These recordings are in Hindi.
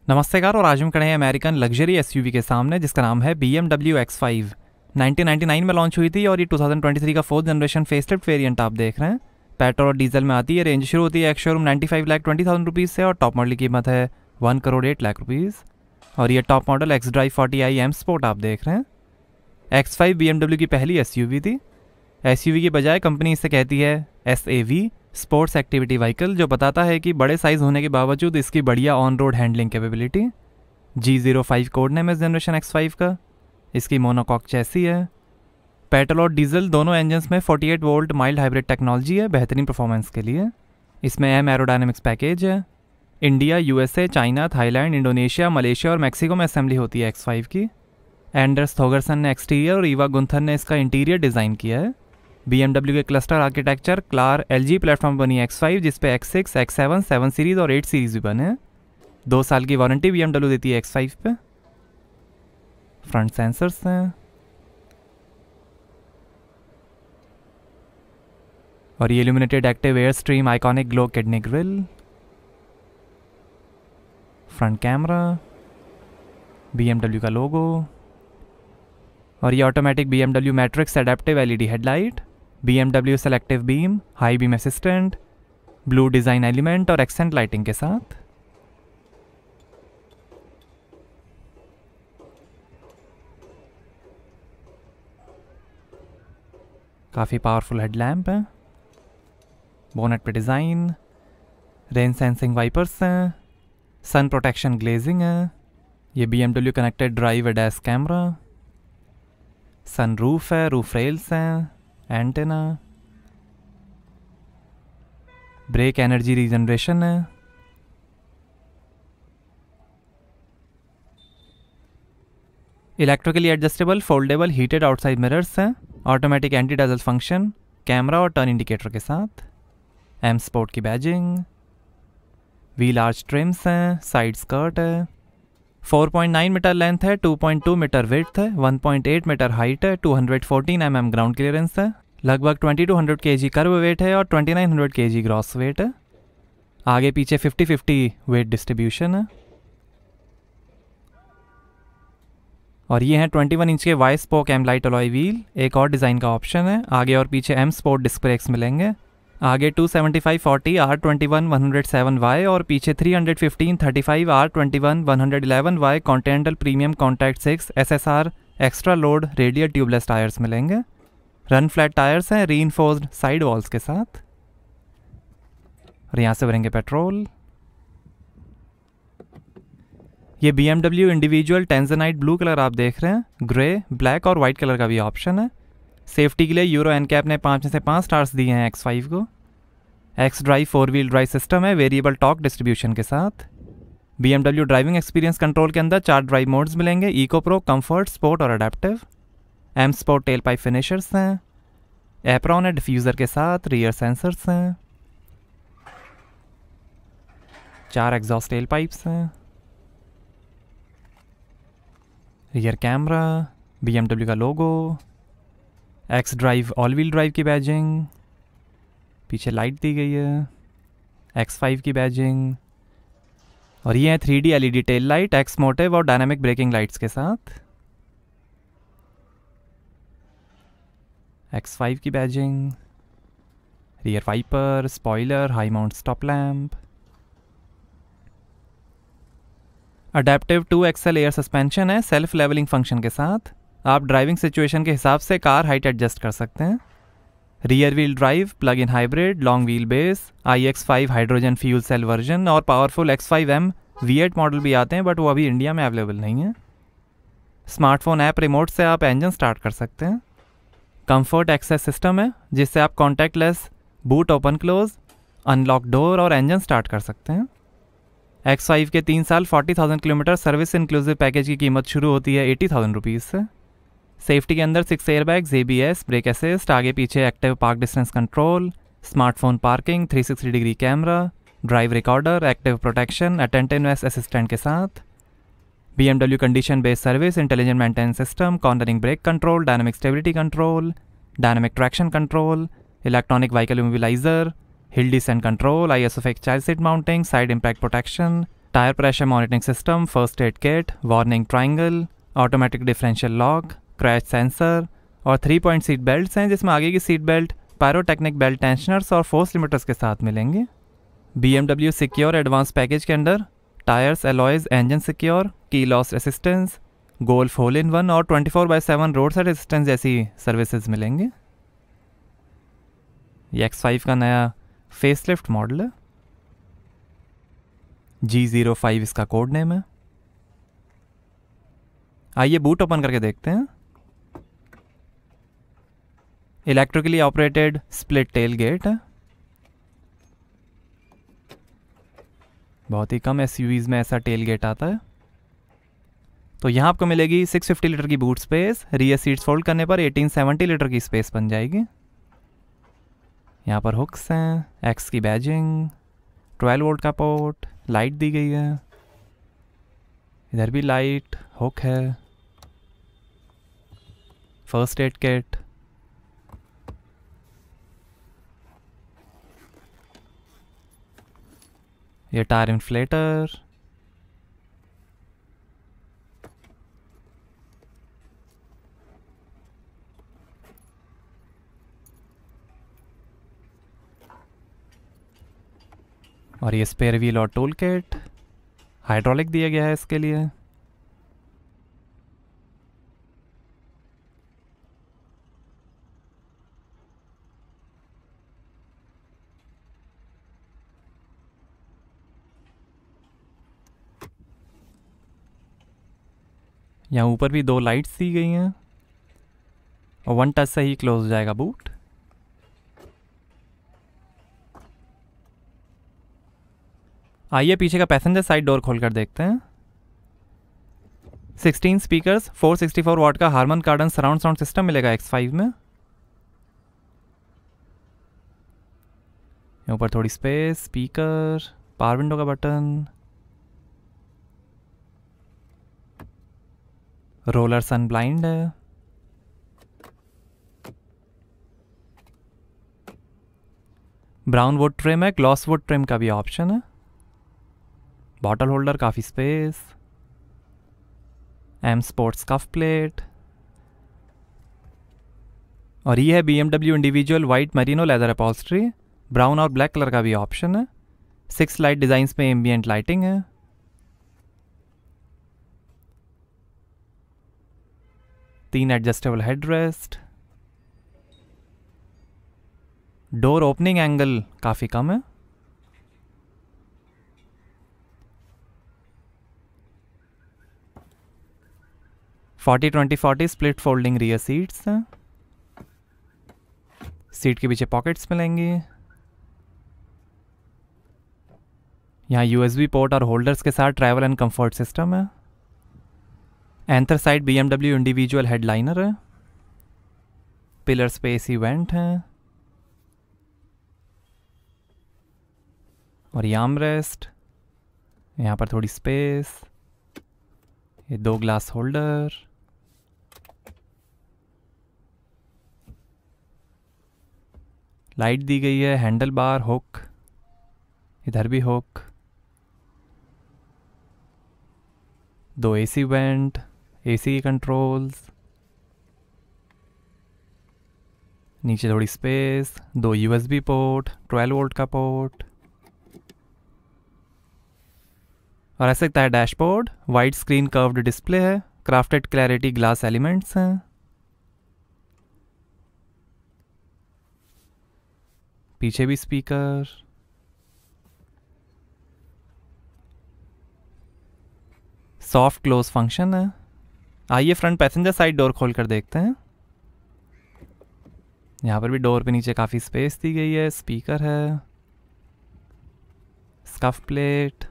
नमस्तेकार और आज हम खड़े हैं अमेरिकन लग्जरी एसयूवी के सामने जिसका नाम है BMW X5। 1999 में लॉन्च हुई थी और ये 2023 का 4th जनरेशन फेसलिफ्ट वेरिएंट आप देख रहे हैं। पेट्रोल और डीजल में आती है। रेंज शुरू होती है एक्स शोरूम 95,20,000 रुपीज़ से और टॉप मॉडल की कीमत है 1,08,00,000 रुपीज़। और ये top model x drive 40i M sport आप देख रहे हैं। X5 BMW की पहली एसयूवी थी। एसयूवी की बजाय कंपनी इसे कहती है SAV स्पोर्ट्स एक्टिविटी व्हीकल, जो बताता है कि बड़े साइज़ होने के बावजूद इसकी बढ़िया on road handling capability. G05 code name है जनरेशन X5 का। इसकी मोनोकॉक चैसी है। पेट्रोल और डीजल दोनों इंजन्स में 48 वोल्ट माइल्ड हाइब्रिड टेक्नोलॉजी है बेहतरीन परफॉर्मेंस के लिए। इसमें M एरोडायनेमिक्स पैकेज है। India, USA, China, Thailand, Indonesia, Malaysia और मैक्सिको में असेंबली होती है X5 की। एंडर्स थोगरसन ने एक्सटीरियर और ईवा गुंथर ने इसका इंटीरियर डिज़ाइन किया है। BMW के क्लस्टर आर्किटेक्चर क्लार LG प्लेटफॉर्म बनी X5, जिसपे X6, X7, 7 सीरीज़ और 8 सीरीज़ भी बने हैं। 2 साल की वारंटी BMW देती है X5 पे। फ्रंट सेंसर्स हैं और ये illuminated active air stream iconic glow kidney grille. Front camera, BMW का लोगो और ये automatic BMW matrix adaptive LED headlight, BMW selective beam, high beam assistant, blue design element और एक्सेंट लाइटिंग के साथ। काफ़ी पावरफुल हेडलैम्प है। बोनेट पे डिज़ाइन, रेन सेंसिंग वाइपर्स हैं, सन प्रोटेक्शन ग्लेजिंग है। ये BMW connected drive ADAS camera, sun roof है, रूफ रेल्स हैं, एंटेना, ब्रेक एनर्जी रीजनरेशन है। Electrically adjustable foldable heated outside mirrors हैं। Automatic anti dazzle function, camera और टर्न इंडिकेटर के साथ। M स्पोर्ट की बैजिंग, व्हील आर्च ट्रिम्स हैं, साइड स्कर्ट है। 4.9 मीटर लेंथ है, 2.2 मीटर विड्थ है, 1.8 मीटर हाइट है, 214 mm ग्राउंड क्लियरेंस है। लगभग 2200 kg कर्व वेट है और 2900 kg ग्रॉस वेट है। आगे पीछे 50-50 वेट डिस्ट्रीब्यूशन है। और ये हैं 21 इंच के वाई स्पोक एमलाइट अलॉय व्हील। एक और डिज़ाइन का ऑप्शन है। आगे और पीछे M स्पोर्ट डिस्क ब्रेक्स मिलेंगे। आगे 275/40 R21-107Y और पीछे 315/35 R21-111Y continental premium contact 6 SSR extra load radial tubeless tyres मिलेंगे। रन फ्लैट टायर्स हैं रीइंफोर्स्ड साइड वॉल्स के साथ। और यहाँ से भरेंगे पेट्रोल। ये BMW इंडिविजुअल टेंजनाइट ब्लू कलर आप देख रहे हैं। ग्रे, ब्लैक और वाइट कलर का भी ऑप्शन है। सेफ्टी के लिए यूरो NCAP ने 5 में से 5 स्टार्स दिए हैं X5 को। XDrive 4 wheel drive system है वेरिएबल टॉर्क डिस्ट्रीब्यूशन के साथ। BMW ड्राइविंग एक्सपीरियंस कंट्रोल के अंदर 4 ड्राइव मोड्स मिलेंगे, इको प्रो, कंफर्ट, स्पोर्ट और adaptive. M sport tail pipe finishers हैं। एप्रॉन है डिफ्यूज़र के साथ। रियर सेंसर्स हैं। 4 एग्जॉस्ट टेल पाइप्स हैं। रियर कैमरा, BMW का logo, xDrive all wheel drive की बैजिंग, पीछे लाइट दी गई है, X5 की बैजिंग। और ये है 3D LED tail light, X motif और डायनामिक ब्रेकिंग लाइट्स के साथ। X5 की badging, rear wiper, spoiler, high mount stop lamp. Adaptive 2XL air suspension है सेल्फ लेवलिंग फंक्शन के साथ। आप ड्राइविंग सिचुएशन के हिसाब से कार हाइट एडजस्ट कर सकते हैं। Rear wheel drive, plug in hybrid, long wheel base, iX5 hydrogen fuel cell version और पावरफुल X5M V8 मॉडल भी आते हैं, बट वो अभी इंडिया में अवेलेबल नहीं है। स्मार्टफोन ऐप रिमोट से आप इंजन स्टार्ट कर सकते हैं। कंफर्ट एक्सेस सिस्टम है जिससे आप contactless boot open close, unlock door और इंजन स्टार्ट कर सकते हैं। X5 के 3 साल 40,000 किलोमीटर सर्विस इंक्लूसिव पैकेज की कीमत शुरू होती है 80,000 रुपीज़ से। सेफ्टी के अंदर 6 एयरबैग्स, ABS, ब्रेक असिस्ट, आगे पीछे active park distance control, smartphone parking, 360 degree camera, drive recorder, active protection, attentiveness assistant के साथ। BMW condition based service, intelligent maintenance system, cornering brake control, dynamic stability control, dynamic traction control, electronic vehicle immobiliser, hill descent control, ISOFIX child seat mounting, side impact protection, tyre pressure monitoring system, first aid kit, warning triangle, automatic differential lock, crash sensor और 3 पॉइंट सीट बेल्ट्स हैं, जिसमें आगे की seat belt pyrotechnic belt tensioners और फोर्स लिमिटर्स के साथ मिलेंगे। BMW सिक्योर एडवांस पैकेज के under tyres, alloys, engine secure, key loss assistance, golf hole in one और 24/7 रोड साइड असिस्टेंस जैसी सर्विसेज मिलेंगे। ये X5 का नया फेसलिफ्ट मॉडल है। G05 इसका कोड नेम है। आइए बूट ओपन करके देखते हैं। Electrically operated split tail gate है। बहुत ही कम SUVs में ऐसा टेल गेट आता है। तो यहाँ आपको मिलेगी 650 लीटर की boot space. Rear seats fold करने पर 1870 लीटर की स्पेस बन जाएगी। यहाँ पर हुक्स हैं, X की बैजिंग, 12 वोल्ट का पोर्ट, लाइट दी गई है। इधर भी लाइट, हुक है, फर्स्ट एड किट, ये टायर इन्फ्लेटर, और ये स्पेयर व्हील और टूल किट। हाइड्रोलिक दिया गया है इसके लिए। यहाँ ऊपर भी 2 लाइट्स दी गई हैं और 1 टच से ही क्लोज हो जाएगा बूट। आइए पीछे का पैसेंजर साइड डोर खोलकर देखते हैं। 16 स्पीकर्स, 464 वॉट का हारमन कार्डन सराउंड साउंड सिस्टम मिलेगा X5 में। ऊपर थोड़ी स्पेस, स्पीकर, पावर विंडो का बटन, रोलर सन ब्लाइंड है। ब्राउन वुड ट्रिम है, ग्लॉस वुड ट्रिम का भी ऑप्शन है। बॉटल होल्डर, काफ़ी स्पेस, M स्पोर्ट्स कफ प्लेट, और ये है BMW individual white Merino leather upholstery. Brown और ब्लैक कलर का भी ऑप्शन है। 6 लाइट डिज़ाइंस में एम्बियंट लाइटिंग है। तीन adjustable headrest. Door opening angle काफ़ी कम है। Forty 20-40 split folding rear seats हैं। सीट के पीछे पॉकेट्स मिलेंगी। यहाँ USB पोर्ट और होल्डर्स के साथ ट्रैवल एंड कंफर्ट सिस्टम है। एंथ्रासाइट BMW इंडिविजुअल हेडलाइनर है। पिलर्स पे AC वेंट है और ये आर्मरेस्ट। यहाँ पर थोड़ी स्पेस, ये 2 ग्लास होल्डर, लाइट दी गई है, हैंडल बार, हुक, इधर भी hook, 2 AC went, AC controls, नीचे थोड़ी स्पेस, 2 USB पोर्ट, 12 वोल्ट का पोर्ट, और ऐसे दिखता है dashboard. Wide screen curved display है, क्राफ्टेड क्लैरिटी ग्लास एलिमेंट्स हैं। पीछे भी स्पीकर, सॉफ्ट क्लोज फंक्शन है। आइए फ्रंट पैसेंजर साइड डोर खोलकर देखते हैं। यहाँ पर भी डोर पे नीचे काफ़ी स्पेस दी गई है। स्पीकर है, स्कफ प्लेट,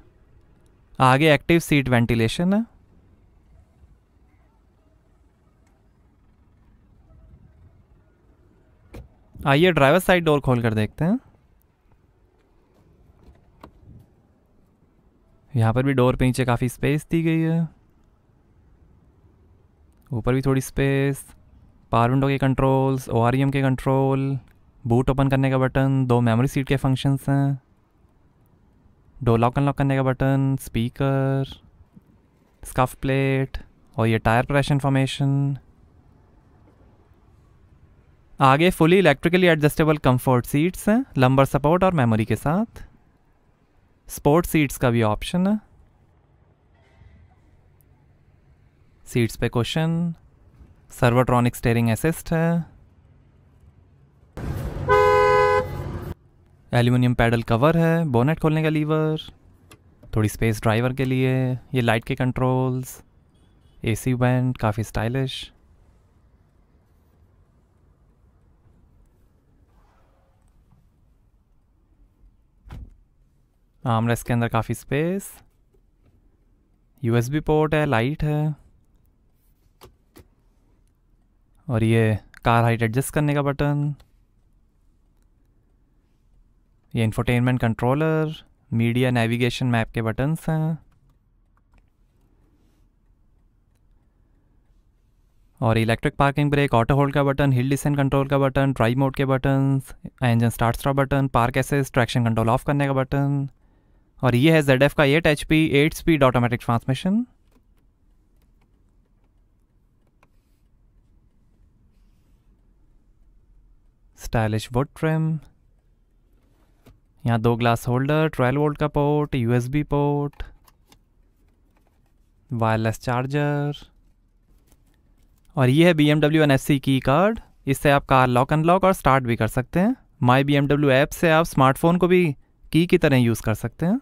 आगे एक्टिव सीट वेंटिलेशन है। आइए ड्राइवर साइड डोर खोलकर देखते हैं। यहाँ पर भी डोर पे नीचे काफ़ी स्पेस दी गई है। ऊपर भी थोड़ी स्पेस, पावर विंडो के कंट्रोल्स, ORM के कंट्रोल, बूट ओपन करने का बटन, 2 मेमोरी सीट के फंक्शंस हैं, डोर लॉक अनलॉक करने का बटन, स्पीकर, स्कफ प्लेट और ये टायर प्रेशर इन्फॉर्मेशन। आगे fully electrically adjustable comfort seats हैं लंबर सपोर्ट और मेमोरी के साथ। स्पोर्ट सीट्स का भी ऑप्शन है। सीट्स पे कुशन, सर्वोट्रॉनिक स्टीयरिंग असिस्ट है, एल्यूमिनियम पैडल कवर है, बोनेट खोलने का लीवर, थोड़ी स्पेस ड्राइवर के लिए, ये लाइट के कंट्रोल्स, एसी वेंट, काफ़ी स्टाइलिश। आर्मरेस्ट के अंदर काफ़ी स्पेस, यूएसबी पोर्ट है, लाइट है और ये कार हाइट एडजस्ट करने का बटन, ये infotainment controller, media, navigation, map के बटन्स हैं और electric parking brake, auto hold का बटन, हिल डिसेंट कंट्रोल का बटन, ड्राइव मोड के buttons, engine start stop button, park assist, traction control of करने का बटन और ये है ZF का 8 HP 8 speed automatic transmission. Stylish would trim, यहाँ 2 ग्लास होल्डर, 12 वोल्ट का port, USB port, wireless charger और ये है BMW NFC की कार्ड। इससे आप कार लॉक अनलॉक और स्टार्ट भी कर सकते हैं। माई BMW ऐप से आप स्मार्टफोन को भी की की तरह यूज़ कर सकते हैं।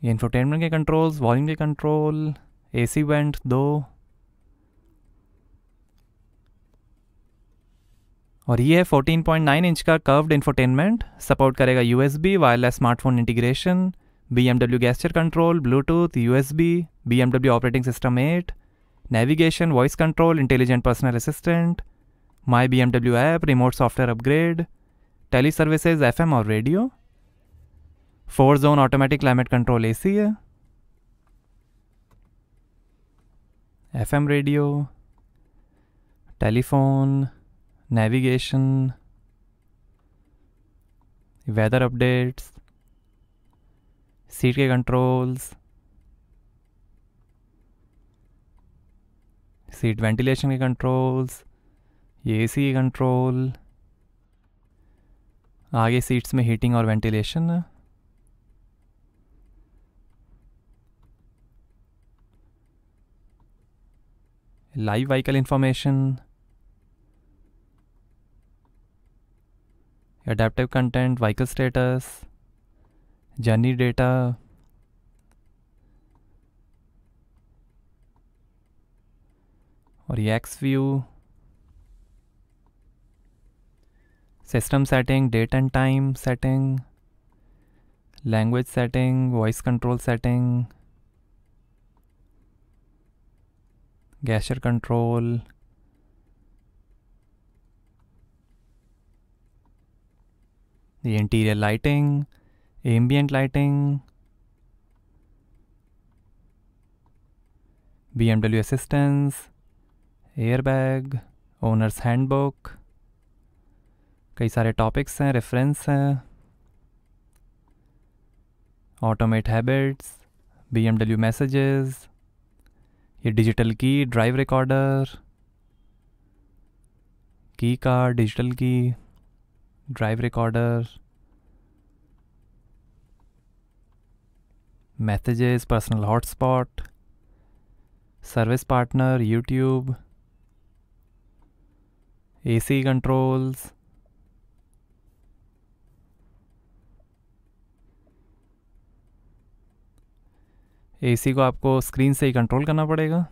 ये इंफोटेनमेंट के कंट्रोल्स, वॉल्यूम के कंट्रोल, AC वेंट 2 और ये है 14.9 इंच का कर्व्ड इंफोटेनमेंट। सपोर्ट करेगा USB, wireless smartphone integration, BMW gesture control, Bluetooth, USB, BMW operating system 8, navigation, voice control, intelligent personal assistant, my BMW app, remote software upgrade, tele services, FM और radio, 4 zone automatic climate control AC है, FM radio, telephone, navigation, weather updates, seat के कंट्रोल्स, सीट वेंटिलेशन के कंट्रोल्स, ये AC के कंट्रोल, आगे सीट्स में हीटिंग और वेंटिलेशन है, live vehicle information, adaptive content, vehicle status, journey data, और ये X view, system setting, date and time setting, language setting, voice control setting, gesture control, the interior lighting, ambient lighting, BMW assistance, airbag, owner's handbook, कई सारे टॉपिक्स हैं, रेफरेंस हैं, ऑटोमेट हैबिट्स, BMW मैसेजेस, ये डिजिटल की, ड्राइव रिकॉर्डर, की कार्ड, डिजिटल की, drive recorder, messages, personal hotspot, service partner, YouTube, AC controls, AC को आपको स्क्रीन से ही कंट्रोल करना पड़ेगा,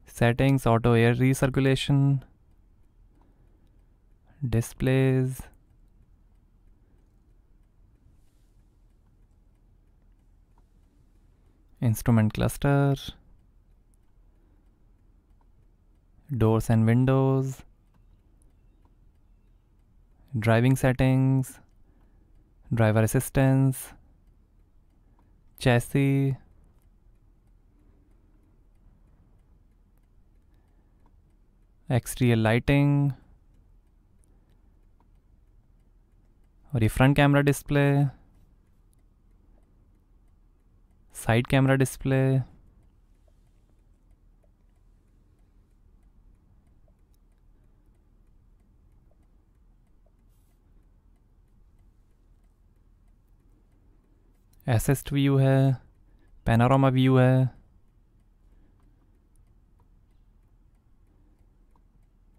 settings, auto air recirculation, displays, instrument cluster, doors and Windows, driving settings, driver assistance, chassis, exterior lighting, और ये front camera display, side camera display, assist view है, पैनोरामा व्यू है,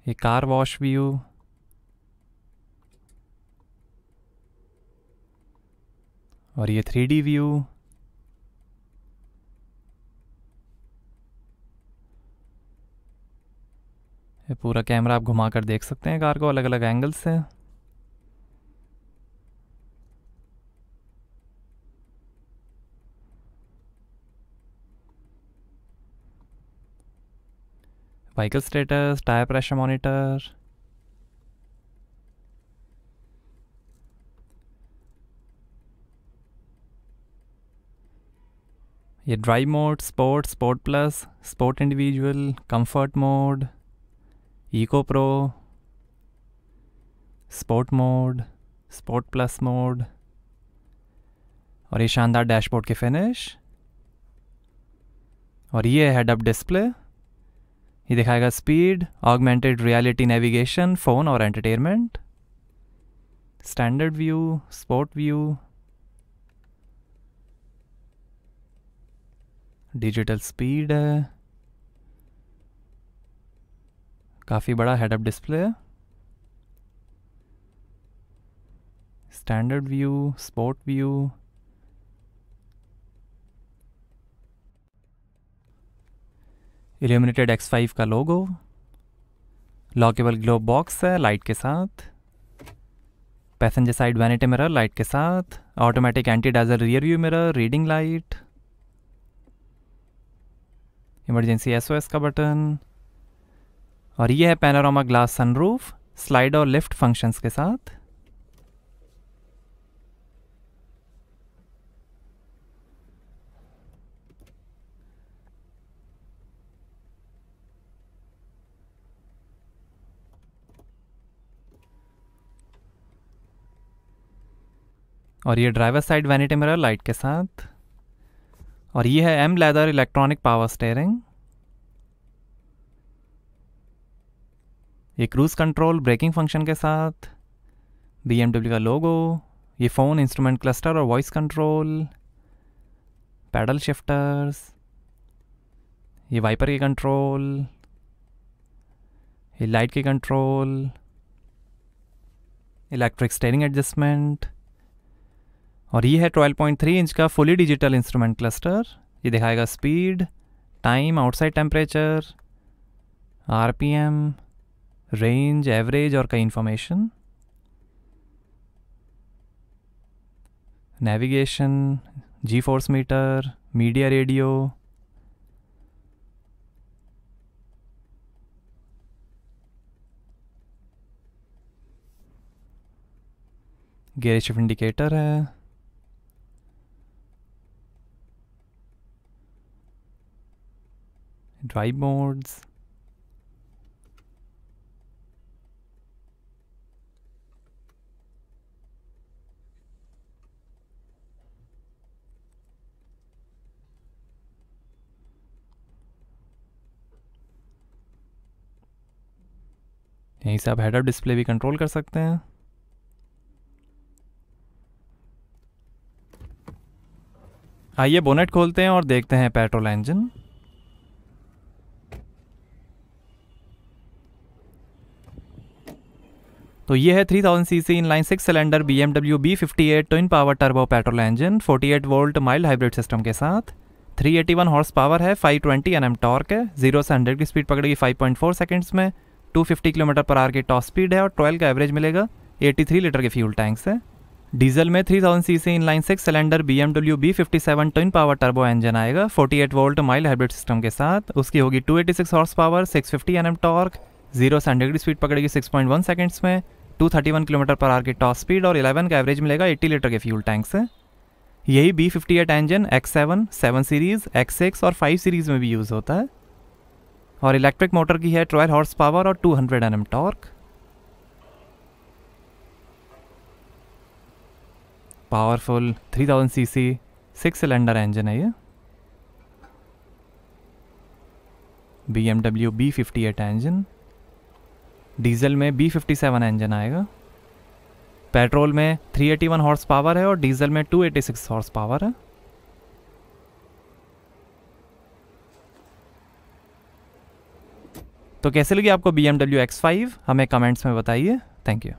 ये कार वॉश व्यू, और ये 3D व्यू, ये पूरा कैमरा आप घुमा कर देख सकते हैं कार को अलग अलग एंगल से। Vehicle status, tyre pressure monitor, ये drive mode, sport, sport plus, sport individual, comfort mode, eco pro, sport mode, sport plus mode, और ये शानदार डैशबोर्ड की फिनिश। और ये हेड अप डिस्प्ले, ये दिखाएगा speed, augmented reality navigation, phone और entertainment, standard view, sport view, digital speed है, काफ़ी बड़ा हेड अप डिस्प्ले है, standard view, sport view, illuminated X5 का लोगो, लॉकेबल ग्लोब बॉक्स है लाइट के साथ, passenger side vanity mirror light के साथ, automatic anti dazzle rear view mirror, reading light, emergency SOS का बटन, और ये है पैनोरामा ग्लास सनरूफ, स्लाइड और लिफ्ट फंक्शंस के साथ। और ये driver side vanity mirror light के साथ, और ये है M leather electronic power steering, ये क्रूज कंट्रोल ब्रेकिंग फंक्शन के साथ, BMW का लोगो, ये फ़ोन इंस्ट्रूमेंट क्लस्टर और वॉइस कंट्रोल, पैडल शिफ्टर्स, ये वाइपर की कंट्रोल, ये लाइट की कंट्रोल, इलेक्ट्रिक स्टीयरिंग एडजस्टमेंट, और ये है 12.3 इंच का फुली डिजिटल इंस्ट्रूमेंट क्लस्टर, ये दिखाएगा speed, time, outside temperature, RPM, range, average और कई information, navigation, G force meter, media radio, gear shift indicator है, ड्राइव मोड्स, यहीं से आप हेड अप डिस्प्ले भी कंट्रोल कर सकते हैं। आइए बोनेट खोलते हैं और देखते हैं पेट्रोल इंजन। तो ये है 3000 CC inline 6 cylinder BMW B58 twin power turbo petrol engine 48 volt mild hybrid system के साथ। 381 हॉर्स पावर है, 520 Nm टॉर्क है, 0 से 100 की स्पीड पकड़ेगी 5.4 सेकंड्स में, 250 km/h की टॉप स्पीड है और 12 का एवरेज मिलेगा। 83 लीटर के फ्यूल टैंक से। डीजल में 3000 CC inline 6 cylinder BMW B57 twin power turbo engine आएगा 48 वोल्ट माइल्ड हाइब्रिड सिस्टम के साथ। उसकी होगी 286 हॉर्स पावर, 650 Nm टॉर्क, 0 से 100 की स्पीड पकड़ेगी 6.1 सेकंड्स में, 231 km/h की टॉप स्पीड और 11 का एवरेज मिलेगा 80 लीटर के फ्यूल टैंक से। यही B58 engine X7, 7 series, X6 और 5 सीरीज़ में भी यूज़ होता है और इलेक्ट्रिक मोटर की है 12 हॉर्स पावर और 200 Nm torque. Powerful 3000 CC 6 cylinder engine है ये। BMW B58 इंजन, डीजल में B57 इंजन आएगा। पेट्रोल में 381 हॉर्स पावर है और डीजल में 286 हॉर्स पावर है। तो कैसे लगी आपको BMW X5 हमें कमेंट्स में बताइए। Thank you.